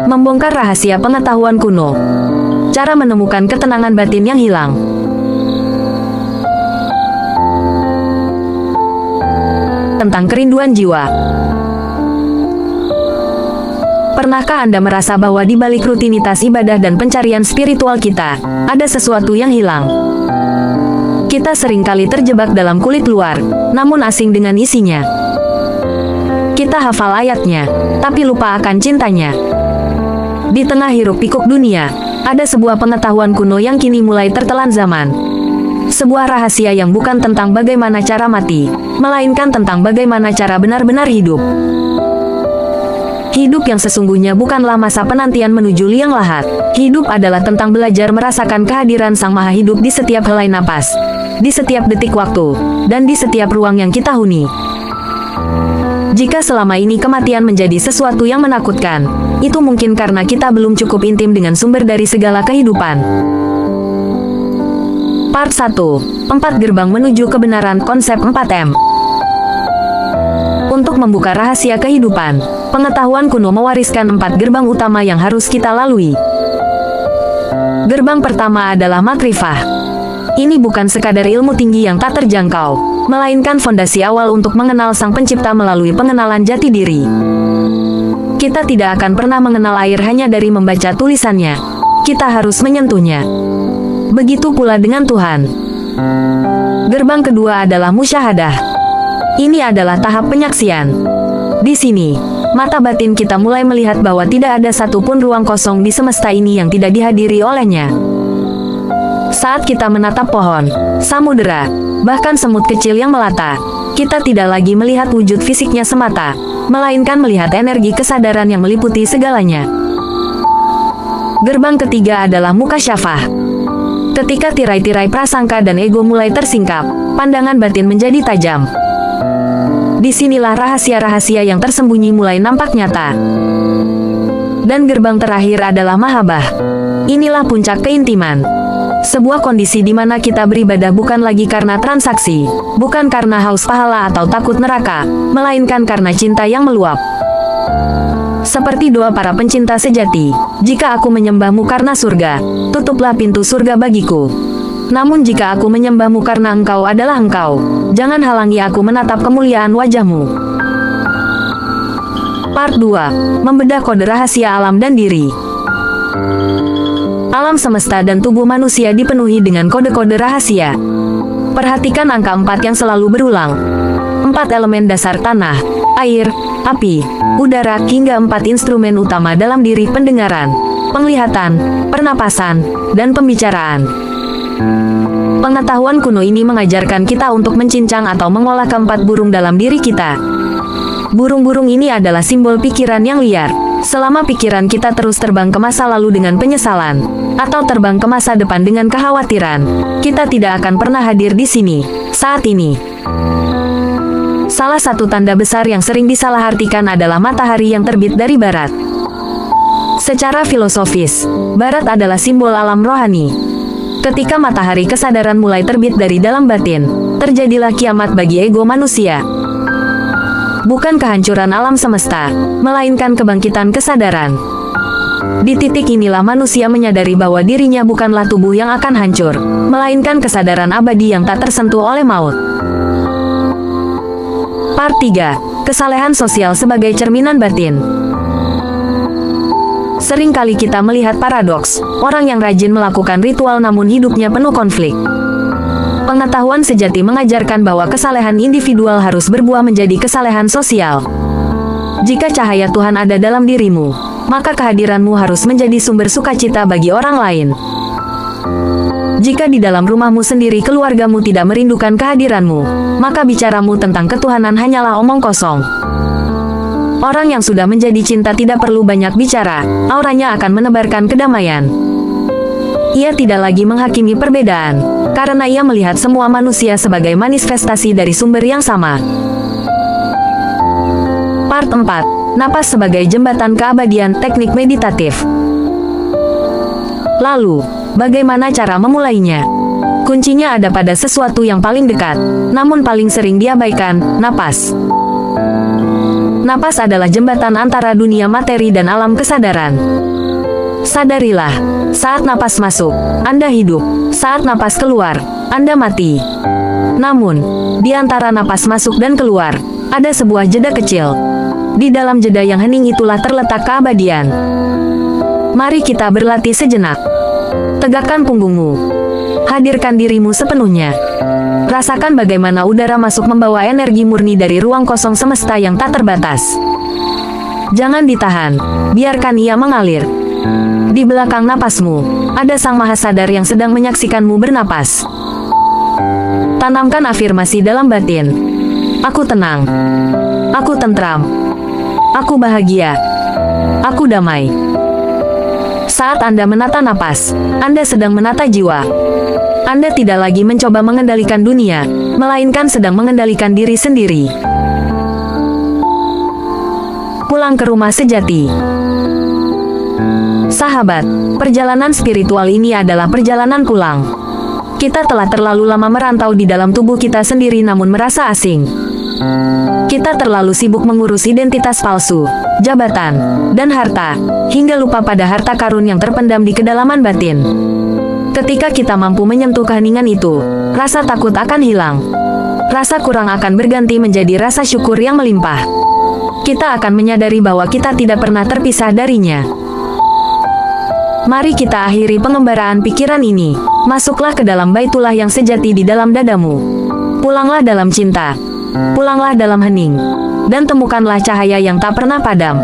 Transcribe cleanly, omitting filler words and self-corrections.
Membongkar rahasia pengetahuan kuno. Cara menemukan ketenangan batin yang hilang. Tentang kerinduan jiwa. Pernahkah Anda merasa bahwa di balik rutinitas ibadah dan pencarian spiritual kita, ada sesuatu yang hilang? Kita seringkali terjebak dalam kulit luar, namun asing dengan isinya. Kita hafal ayatnya, tapi lupa akan cintanya. Di tengah hiruk-pikuk dunia, ada sebuah pengetahuan kuno yang kini mulai tertelan zaman. Sebuah rahasia yang bukan tentang bagaimana cara mati, melainkan tentang bagaimana cara benar-benar hidup. Hidup yang sesungguhnya bukanlah masa penantian menuju liang lahat. Hidup adalah tentang belajar merasakan kehadiran Sang Maha Hidup di setiap helai napas, di setiap detik waktu, dan di setiap ruang yang kita huni. Jika selama ini kematian menjadi sesuatu yang menakutkan, itu mungkin karena kita belum cukup intim dengan sumber dari segala kehidupan. Part 1. 4 gerbang menuju kebenaran konsep 4M. Untuk membuka rahasia kehidupan, pengetahuan kuno mewariskan 4 gerbang utama yang harus kita lalui. Gerbang pertama adalah makrifah. Ini bukan sekadar ilmu tinggi yang tak terjangkau, melainkan fondasi awal untuk mengenal Sang Pencipta melalui pengenalan jati diri. Kita tidak akan pernah mengenal air hanya dari membaca tulisannya. Kita harus menyentuhnya. Begitu pula dengan Tuhan. Gerbang kedua adalah musyahadah. Ini adalah tahap penyaksian. Di sini, mata batin kita mulai melihat bahwa tidak ada satupun ruang kosong di semesta ini yang tidak dihadiri olehnya. Saat kita menatap pohon, samudera, bahkan semut kecil yang melata, kita tidak lagi melihat wujud fisiknya semata, melainkan melihat energi kesadaran yang meliputi segalanya. Gerbang ketiga adalah mukasyafah. Ketika tirai-tirai prasangka dan ego mulai tersingkap, pandangan batin menjadi tajam. Disinilah rahasia-rahasia yang tersembunyi mulai nampak nyata. Dan gerbang terakhir adalah mahabbah. Inilah puncak keintiman. Sebuah kondisi di mana kita beribadah bukan lagi karena transaksi, bukan karena haus pahala atau takut neraka, melainkan karena cinta yang meluap. Seperti doa para pencinta sejati, jika aku menyembahmu karena surga, tutuplah pintu surga bagiku. Namun jika aku menyembahmu karena engkau adalah engkau, jangan halangi aku menatap kemuliaan wajahmu. Part 2. Membedah kode rahasia alam dan diri. Alam semesta dan tubuh manusia dipenuhi dengan kode-kode rahasia. Perhatikan angka 4 yang selalu berulang. 4 elemen dasar tanah, air, api, udara hingga 4 instrumen utama dalam diri pendengaran, penglihatan, pernapasan, dan pembicaraan. Pengetahuan kuno ini mengajarkan kita untuk mencincang atau mengolah keempat burung dalam diri kita. Burung-burung ini adalah simbol pikiran yang liar. Selama pikiran kita terus terbang ke masa lalu dengan penyesalan, atau terbang ke masa depan dengan kekhawatiran, kita tidak akan pernah hadir di sini, saat ini. Salah satu tanda besar yang sering disalahartikan adalah matahari yang terbit dari barat. Secara filosofis, barat adalah simbol alam rohani. Ketika matahari kesadaran mulai terbit dari dalam batin, terjadilah kiamat bagi ego manusia. Bukan kehancuran alam semesta, melainkan kebangkitan kesadaran. Di titik inilah manusia menyadari bahwa dirinya bukanlah tubuh yang akan hancur, melainkan kesadaran abadi yang tak tersentuh oleh maut. Part 3. Kesalehan sosial sebagai cerminan batin. Seringkali kita melihat paradoks, orang yang rajin melakukan ritual namun hidupnya penuh konflik. Pengetahuan sejati mengajarkan bahwa kesalehan individual harus berbuah menjadi kesalehan sosial. Jika cahaya Tuhan ada dalam dirimu, maka kehadiranmu harus menjadi sumber sukacita bagi orang lain. Jika di dalam rumahmu sendiri keluargamu tidak merindukan kehadiranmu, maka bicaramu tentang ketuhanan hanyalah omong kosong. Orang yang sudah menjadi cinta tidak perlu banyak bicara, auranya akan menebarkan kedamaian. Ia tidak lagi menghakimi perbedaan, karena ia melihat semua manusia sebagai manifestasi dari sumber yang sama. Part 4. Napas sebagai jembatan keabadian, teknik meditatif. Lalu, bagaimana cara memulainya? Kuncinya ada pada sesuatu yang paling dekat, namun paling sering diabaikan, napas. Napas adalah jembatan antara dunia materi dan alam kesadaran. Sadarilah, saat napas masuk, Anda hidup. Saat napas keluar, Anda mati. Namun, di antara napas masuk dan keluar, ada sebuah jeda kecil. Di dalam jeda yang hening itulah terletak keabadian. Mari kita berlatih sejenak. Tegakkan punggungmu. Hadirkan dirimu sepenuhnya. Rasakan bagaimana udara masuk membawa energi murni dari ruang kosong semesta yang tak terbatas. Jangan ditahan, biarkan ia mengalir. Di belakang napasmu, ada Sang Maha Sadar yang sedang menyaksikanmu bernapas. Tanamkan afirmasi dalam batin. Aku tenang. Aku tentram. Aku bahagia. Aku damai. Saat Anda menata napas, Anda sedang menata jiwa. Anda tidak lagi mencoba mengendalikan dunia, melainkan sedang mengendalikan diri sendiri. Pulang ke rumah sejati. Sahabat, perjalanan spiritual ini adalah perjalanan pulang. Kita telah terlalu lama merantau di dalam tubuh kita sendiri namun merasa asing. Kita terlalu sibuk mengurus identitas palsu, jabatan, dan harta, hingga lupa pada harta karun yang terpendam di kedalaman batin. Ketika kita mampu menyentuh keheningan itu, rasa takut akan hilang. Rasa kurang akan berganti menjadi rasa syukur yang melimpah. Kita akan menyadari bahwa kita tidak pernah terpisah darinya. Mari kita akhiri pengembaraan pikiran ini. Masuklah ke dalam baitullah yang sejati di dalam dadamu. Pulanglah dalam cinta. Pulanglah dalam hening. Dan temukanlah cahaya yang tak pernah padam.